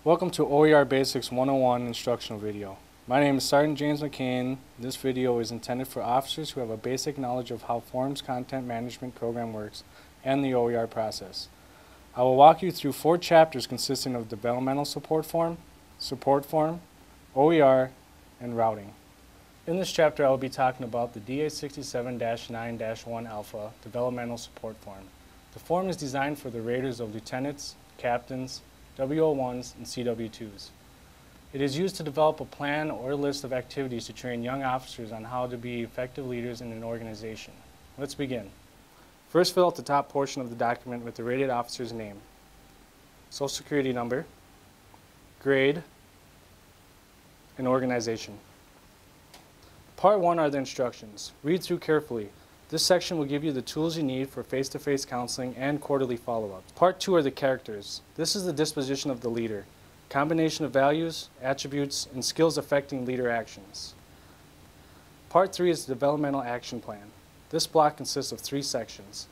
Welcome to OER Basics 101 instructional video. My name is Sergeant James McCane. This video is intended for officers who have a basic knowledge of how Forms Content Management Program works and the OER process. I will walk you through 4 chapters consisting of Developmental Support Form, OER, and Routing. In this chapter I will be talking about the DA67-9-1 Alpha Developmental Support Form. The form is designed for the raters of lieutenants, captains, WO1s, and CW2s. It is used to develop a plan or list of activities to train young officers on how to be effective leaders in an organization. Let's begin. First, fill out the top portion of the document with the rated officer's name, Social Security number, grade, and organization. Part 1 are the instructions. Read through carefully. This section will give you the tools you need for face-to-face counseling and quarterly follow-ups. Part 2 are the characters. This is the disposition of the leader, combination of values, attributes, and skills affecting leader actions. Part 3 is the developmental action plan. This block consists of 3 sections.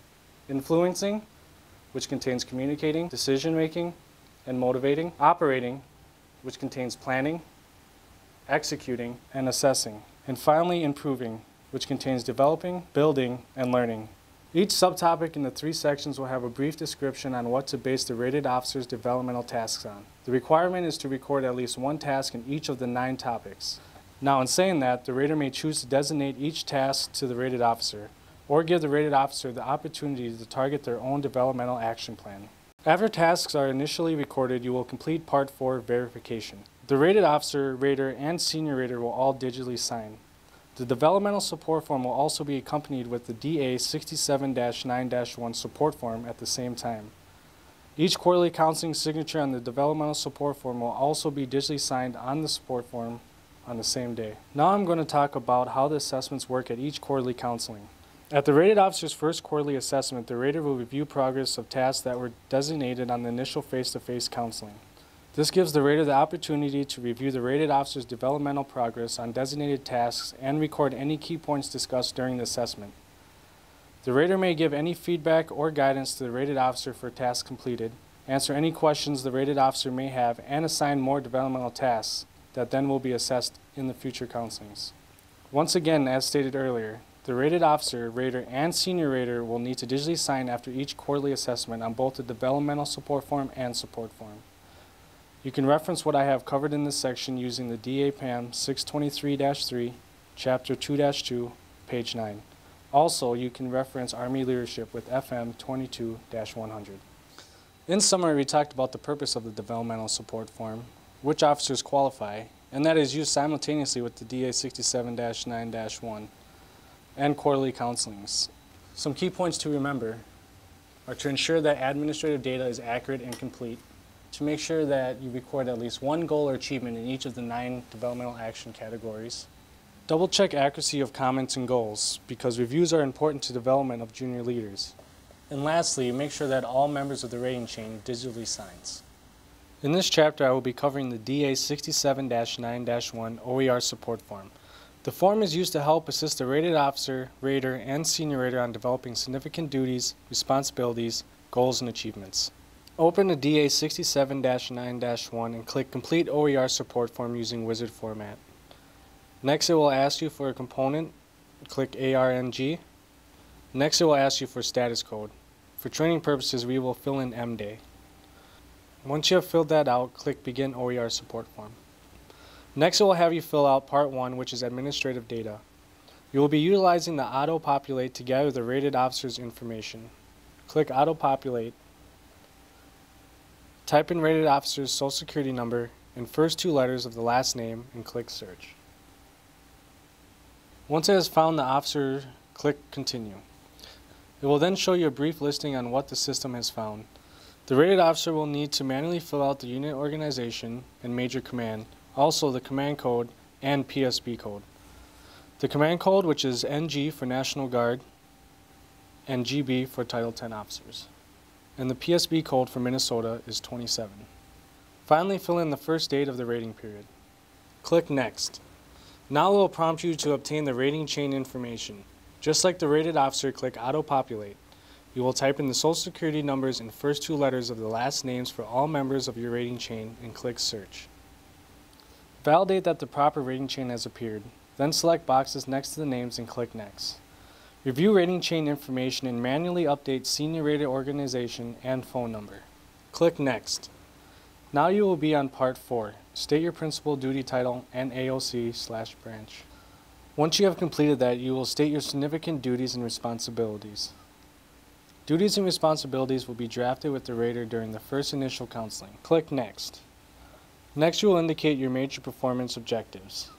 Influencing, which contains communicating, decision-making, and motivating. Operating, which contains planning, executing, and assessing. And finally, improving, which contains developing, building, and learning. Each subtopic in the 3 sections will have a brief description on what to base the rated officer's developmental tasks on. The requirement is to record at least 1 task in each of the 9 topics. Now, in saying that, the rater may choose to designate each task to the rated officer, or give the rated officer the opportunity to target their own developmental action plan. After tasks are initially recorded, you will complete Part 4, verification. The rated officer, rater, and senior rater will all digitally sign. The Developmental Support Form will also be accompanied with the DA67-9-1 Support Form at the same time. Each quarterly counseling signature on the Developmental Support Form will also be digitally signed on the Support Form on the same day. Now I'm going to talk about how the assessments work at each quarterly counseling. At the rated officer's first quarterly assessment, the rater will review progress of tasks that were designated on the initial face-to-face counseling. This gives the rater the opportunity to review the rated officer's developmental progress on designated tasks and record any key points discussed during the assessment. The rater may give any feedback or guidance to the rated officer for tasks completed, answer any questions the rated officer may have, and assign more developmental tasks that then will be assessed in the future counselings. Once again, as stated earlier, the rated officer, rater, and senior rater will need to digitally sign after each quarterly assessment on both the Developmental Support Form and Support Form. You can reference what I have covered in this section using the DAPAM 623-3, Chapter 2-2, page 9. Also, you can reference Army Leadership with FM 22-100. In summary, we talked about the purpose of the Developmental Support Form, which officers qualify, and that is used simultaneously with the DA67-9-1 and quarterly counselings. Some key points to remember are to ensure that administrative data is accurate and complete, to make sure that you record at least 1 goal or achievement in each of the 9 developmental action categories. Double check accuracy of comments and goals, because reviews are important to development of junior leaders. And lastly, make sure that all members of the rating chain digitally signs. In this chapter, I will be covering the DA67-9-1 OER Support Form. The form is used to help assist the rated officer, rater, and senior rater on developing significant duties, responsibilities, goals, and achievements. Open the DA67-9-1 and click Complete OER Support Form using Wizard format. Next, it will ask you for a component. Click ARNG. Next, it will ask you for status code. For training purposes, we will fill in MDay. Once you have filled that out, click Begin OER Support Form. Next, it will have you fill out Part 1, which is administrative data. You will be utilizing the auto-populate to gather the rated officer's information. Click Auto-populate. Type in rated officer's Social Security number and first 2 letters of the last name and click Search. Once it has found the officer, click Continue. It will then show you a brief listing on what the system has found. The rated officer will need to manually fill out the unit organization and major command, also the command code and PSB code. The command code, which is NG for National Guard and GB for Title 10 officers. And the PSB code for Minnesota is 27. Finally, fill in the first date of the rating period. Click Next. Now it will prompt you to obtain the rating chain information. Just like the rated officer, click Auto-populate. You will type in the Social Security numbers and first two letters of the last names for all members of your rating chain and click Search. Validate that the proper rating chain has appeared, then select boxes next to the names and click Next. Review rating chain information and manually update senior rated organization and phone number. Click Next. Now you will be on Part 4. State your principal duty title and AOC/branch. Once you have completed that, you will state your significant duties and responsibilities. Duties and responsibilities will be drafted with the rater during the first initial counseling. Click Next. Next, you will indicate your major performance objectives.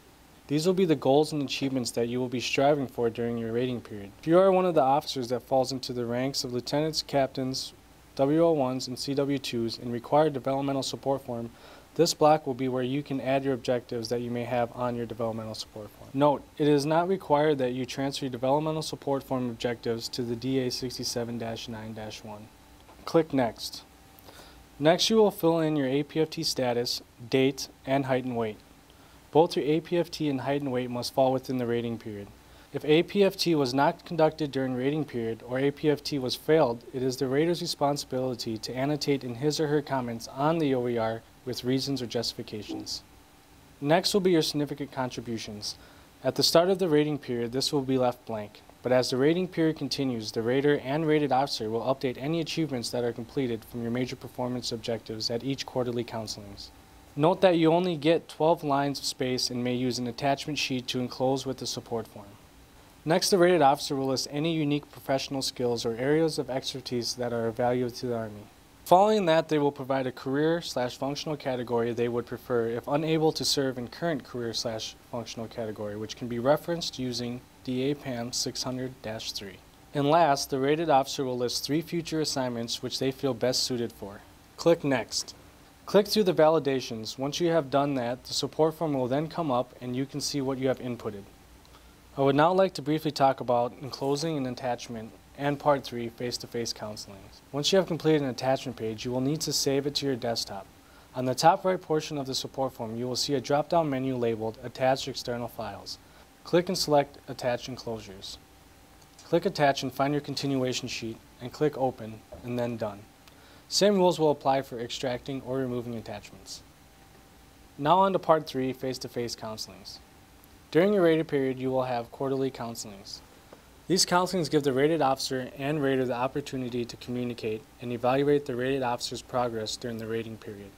These will be the goals and achievements that you will be striving for during your rating period. If you are one of the officers that falls into the ranks of lieutenants, captains, WO1s, and CW2s and require developmental support form, this block will be where you can add your objectives that you may have on your developmental support form. Note, it is not required that you transfer your developmental support form objectives to the DA 67-9-1. Click Next. Next, you will fill in your APFT status, date, and height and weight. Both your APFT and height and weight must fall within the rating period. If APFT was not conducted during rating period or APFT was failed, it is the rater's responsibility to annotate in his or her comments on the OER with reasons or justifications. Next will be your significant contributions. At the start of the rating period, this will be left blank, but as the rating period continues, the rater and rated officer will update any achievements that are completed from your major performance objectives at each quarterly counselings. Note that you only get 12 lines of space and may use an attachment sheet to enclose with the support form. Next, the rated officer will list any unique professional skills or areas of expertise that are of value to the Army. Following that, they will provide a career/functional category they would prefer if unable to serve in current career/functional category, which can be referenced using DA PAM 600-3. And last, the rated officer will list 3 future assignments which they feel best suited for. Click Next. Click through the validations. Once you have done that, the support form will then come up and you can see what you have inputted. I would now like to briefly talk about enclosing an attachment and Part 3 face-to-face counseling. Once you have completed an attachment page, you will need to save it to your desktop. On the top right portion of the support form, you will see a drop-down menu labeled Attach External Files. Click and select Attach Enclosures. Click Attach and find your continuation sheet and click Open and then Done. Same rules will apply for extracting or removing attachments. Now on to Part 3, face-to-face counselings. During your rated period, you will have quarterly counselings. These counselings give the rated officer and rater the opportunity to communicate and evaluate the rated officer's progress during the rating period.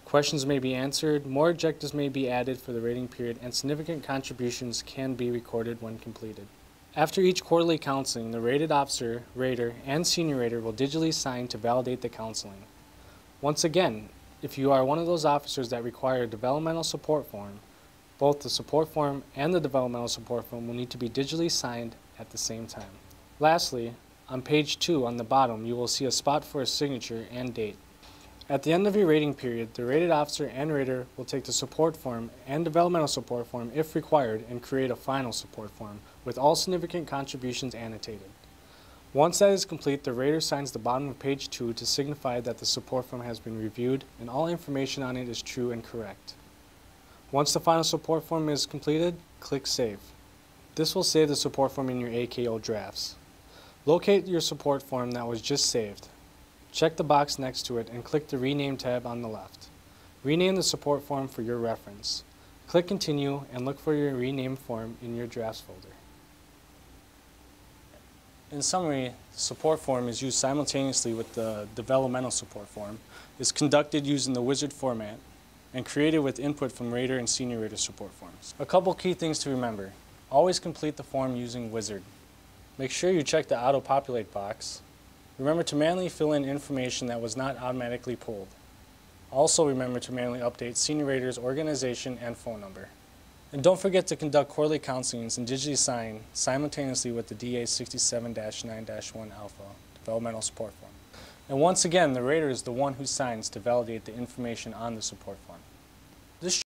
Questions may be answered, more objectives may be added for the rating period, and significant contributions can be recorded when completed. After each quarterly counseling, the rated officer, rater, and senior rater will digitally sign to validate the counseling. Once again, if you are one of those officers that require a developmental support form, both the support form and the developmental support form will need to be digitally signed at the same time. Lastly, on page 2 on the bottom, you will see a spot for a signature and date. At the end of your rating period, the rated officer and rater will take the support form and developmental support form if required and create a final support form with all significant contributions annotated. Once that is complete, the rater signs the bottom of page 2 to signify that the support form has been reviewed and all information on it is true and correct. Once the final support form is completed, click Save. This will save the support form in your AKO drafts. Locate your support form that was just saved. Check the box next to it and click the Rename tab on the left. Rename the support form for your reference. Click Continue and look for your renamed form in your drafts folder. In summary, the support form is used simultaneously with the developmental support form, is conducted using the wizard format, and created with input from rater and senior rater support forms. A couple key things to remember. Always complete the form using wizard. Make sure you check the auto-populate box. Remember to manually fill in information that was not automatically pulled. Also remember to manually update senior rater's organization and phone number. And don't forget to conduct quarterly counselings and digitally sign simultaneously with the DA 67-9-1 Alpha developmental support form. And once again, the rater is the one who signs to validate the information on the support form. This